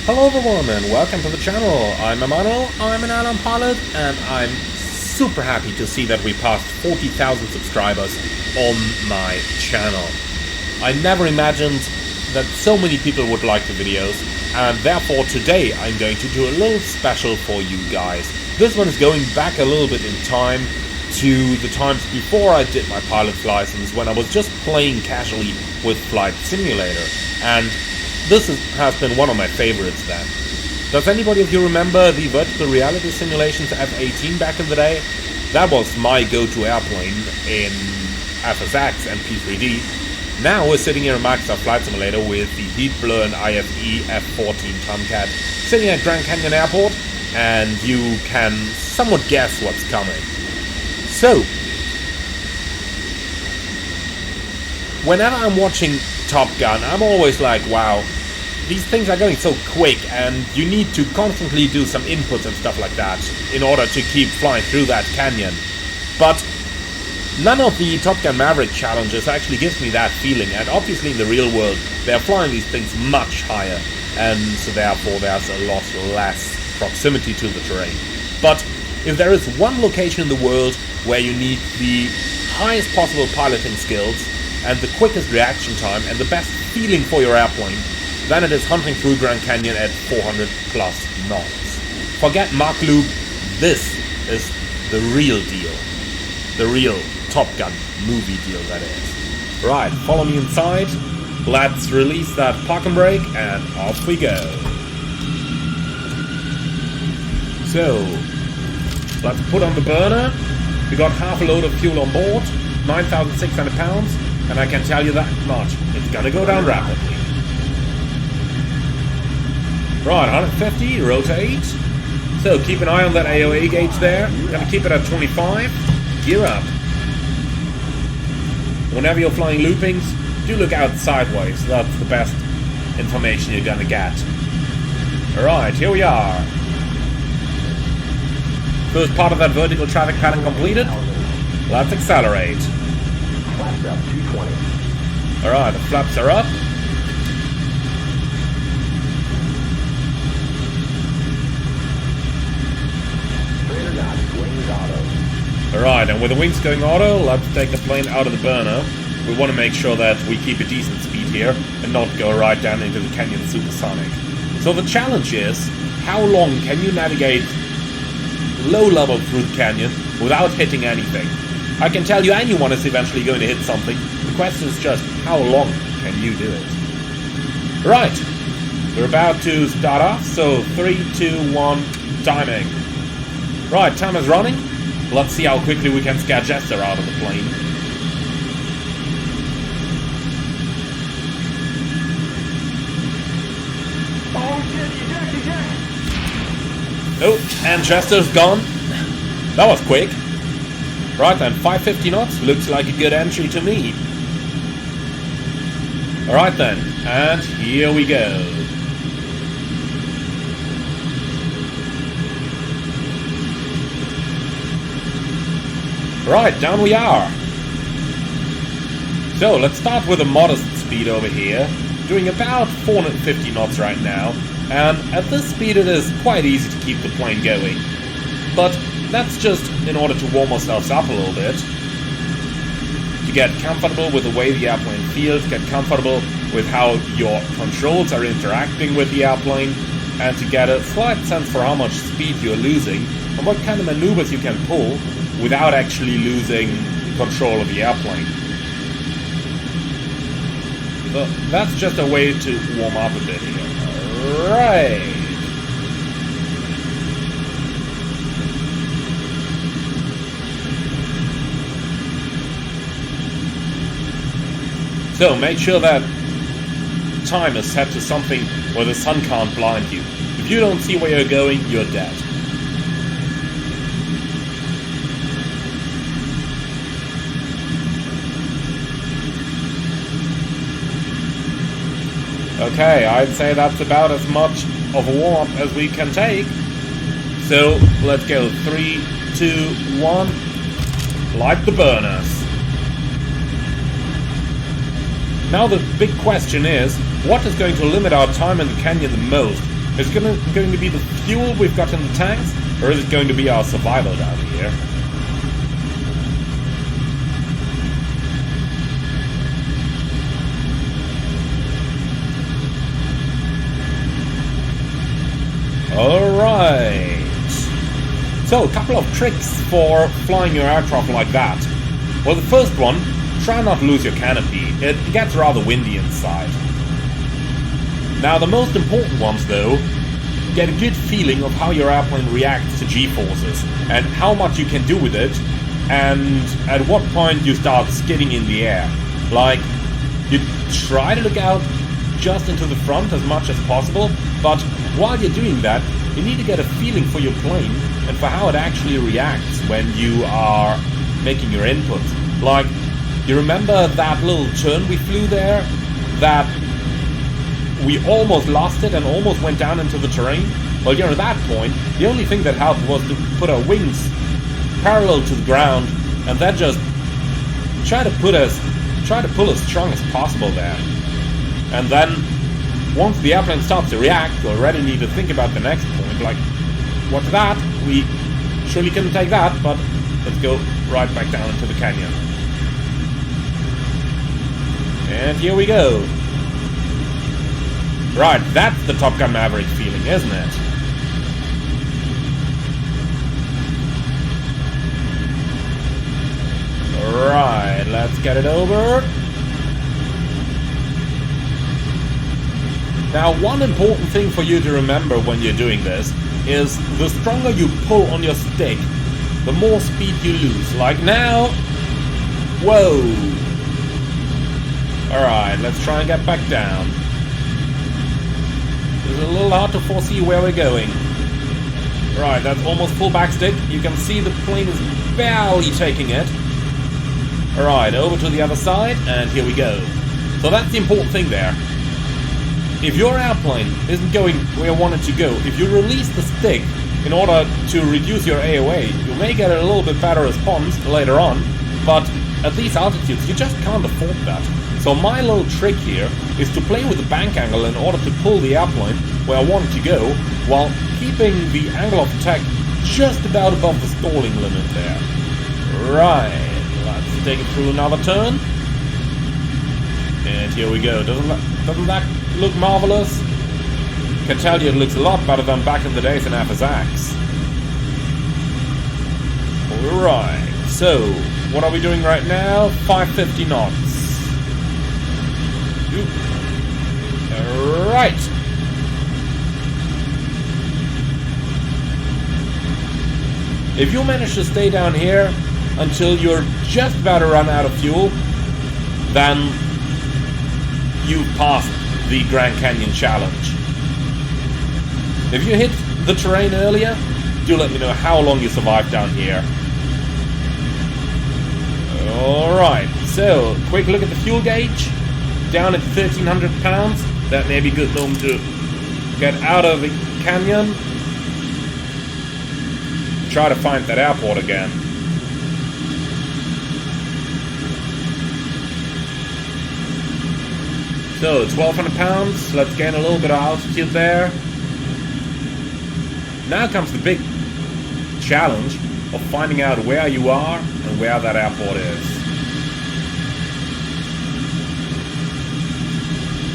Hello everyone and welcome to the channel. I'm Emmanuel, I'm an airline pilot, and I'm super happy to see that we passed 40,000 subscribers on my channel. I never imagined that so many people would like the videos, and therefore today I'm going to do a little special for you guys. This one is going back a little bit in time to the times before I did my pilot's license, when I was just playing casually with Flight Simulator, and this has been one of my favorites then. Does anybody of you remember the virtual reality simulations F-18 back in the day? That was my go-to airplane in FSX and P3D. Now we're sitting here in Microsoft Flight Simulator with the heat-blown IFE F-14 Tomcat sitting at Grand Canyon Airport, and you can somewhat guess what's coming. So, whenever I'm watching Top Gun, I'm always like, wow, these things are going so quick, and you need to constantly do some inputs and stuff like that in order to keep flying through that canyon. But none of the Top Gun Maverick challenges actually gives me that feeling, and obviously in the real world they're flying these things much higher, and so therefore there's a lot less proximity to the terrain. But if there is one location in the world where you need the highest possible piloting skills and the quickest reaction time and the best feeling for your airplane, then it is hunting through Grand Canyon at 400 plus knots. Forget Mach Loop, this is the real deal. The real Top Gun movie deal, that is. Right, follow me inside, let's release that park and brake, and off we go. So, let's put on the burner. We got half a load of fuel on board, 9,600 pounds, and I can tell you that much, it's gonna go down rapidly. Right, 150, rotate. So keep an eye on that AOA gauge there. Gonna keep it at 25. Gear up. Whenever you're flying loopings, do look out sideways. That's the best information you're gonna get. Alright, here we are. First part of that vertical traffic pattern completed. Let's accelerate. Alright, the flaps are up. Alright, and with the wings going auto, let's take the plane out of the burner. We want to make sure that we keep a decent speed here and not go right down into the canyon supersonic. So the challenge is, how long can you navigate low level through the canyon without hitting anything? I can tell you anyone is eventually going to hit something. The question is just, how long can you do it? Right, we're about to start off, so 3, 2, 1, timing. Right, time is running. Let's see how quickly we can scare Jester out of the plane. Oh, and Jester's gone. That was quick. Right then, 550 knots. Looks like a good entry to me. Alright then, and here we go. Right, down we are. So, let's start with a modest speed over here, doing about 450 knots right now, and at this speed it is quite easy to keep the plane going. But that's just in order to warm ourselves up a little bit, to get comfortable with the way the airplane feels, get comfortable with how your controls are interacting with the airplane, and to get a slight sense for how much speed you're losing, and what kind of maneuvers you can pull without actually losing control of the airplane. So that's just a way to warm up a bit here. Alright. So make sure that time is set to something where the sun can't blind you. If you don't see where you're going, you're dead. Okay, I'd say that's about as much of a warm-up as we can take. So, let's go. 3, 2, 1. Light the burners. Now the big question is, what is going to limit our time in the canyon the most? Is it going to be the fuel we've got in the tanks, or is it going to be our survival down here? Alright. So, a couple of tricks for flying your aircraft like that. Well, the first one, try not to lose your canopy. It gets rather windy inside. Now, the most important ones, though, get a good feeling of how your airplane reacts to G-forces and how much you can do with it, and at what point you start skidding in the air. Like, you try to look out just into the front as much as possible, but while you're doing that, you need to get a feeling for your plane and for how it actually reacts when you are making your input. Like, you remember that little turn we flew there? That we almost lost it and almost went down into the terrain? Well, you know, at that point, the only thing that helped was to put our wings parallel to the ground and then just try to pull as strong as possible there. And then, once the airplane starts to react, you already need to think about the next point, like, what's that? We surely couldn't take that, but let's go right back down into the canyon. And here we go. Right, that's the Top Gun Maverick feeling, isn't it? Right, let's get it over. Now, one important thing for you to remember when you're doing this is the stronger you pull on your stick, the more speed you lose. Like now. Whoa. Alright, let's try and get back down. It's a little hard to foresee where we're going. Right, that's almost full backstick. You can see the plane is barely taking it. Alright, over to the other side, and here we go. So that's the important thing there. If your airplane isn't going where you want it to go, if you release the stick in order to reduce your AOA, you may get a little bit better response later on, but at these altitudes you just can't afford that. So my little trick here is to play with the bank angle in order to pull the airplane where I want it to go, while keeping the angle of attack just about above the stalling limit there. Right, let's take it through another turn. And here we go. Doesn't that look marvelous? Can tell you it looks a lot better than back in the days in FSX. Alright, so what are we doing right now? 550 knots. Alright. If you manage to stay down here until you're just about to run out of fuel, then you've passed the Grand Canyon Challenge. If you hit the terrain earlier, do let me know how long you survived down here. Alright, so quick look at the fuel gauge. Down at 1,300 pounds. That may be a good moment to get out of the canyon. Try to find that airport again. So, 1,200 pounds, let's gain a little bit of altitude there. Now comes the big challenge of finding out where you are and where that airport is.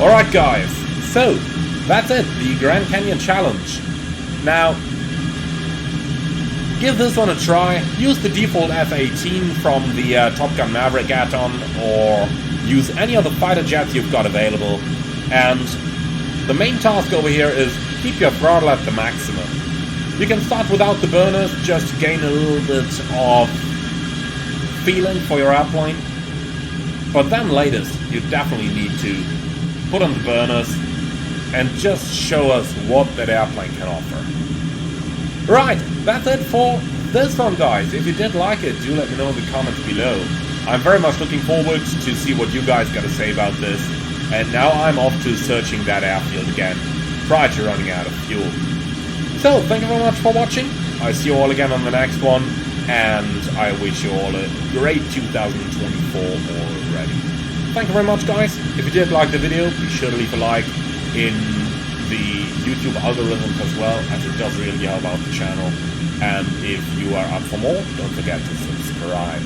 Alright guys, so that's it, the Grand Canyon Challenge. Now, give this one a try. Use the default F-18 from the Top Gun Maverick add-on, or use any other fighter jets you've got available. And the main task over here is keep your throttle at the maximum. You can start without the burners just to gain a little bit of feeling for your airplane. But then latest, you definitely need to put on the burners and just show us what that airplane can offer. Right, that's it for this one guys. If you did like it, do let me know in the comments below. I'm very much looking forward to see what you guys got to say about this. And now I'm off to searching that airfield again, prior to running out of fuel. So, thank you very much for watching. I see you all again on the next one, and I wish you all a great 2024 already. Thank you very much guys. If you did like the video, be sure to leave a like in the YouTube algorithms as well, as it does really help out the channel. And if you are up for more, don't forget to subscribe.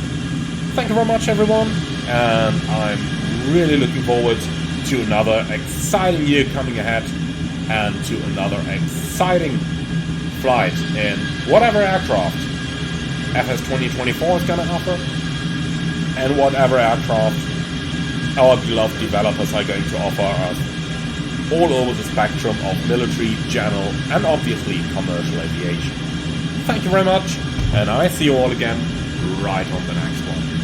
Thank you very much, everyone, and I'm really looking forward to another exciting year coming ahead, and to another exciting flight in whatever aircraft FS 2024 is going to offer, and whatever aircraft our beloved developers are going to offer us all over the spectrum of military, general, and obviously commercial aviation. Thank you very much, and I see you all again right on the next one.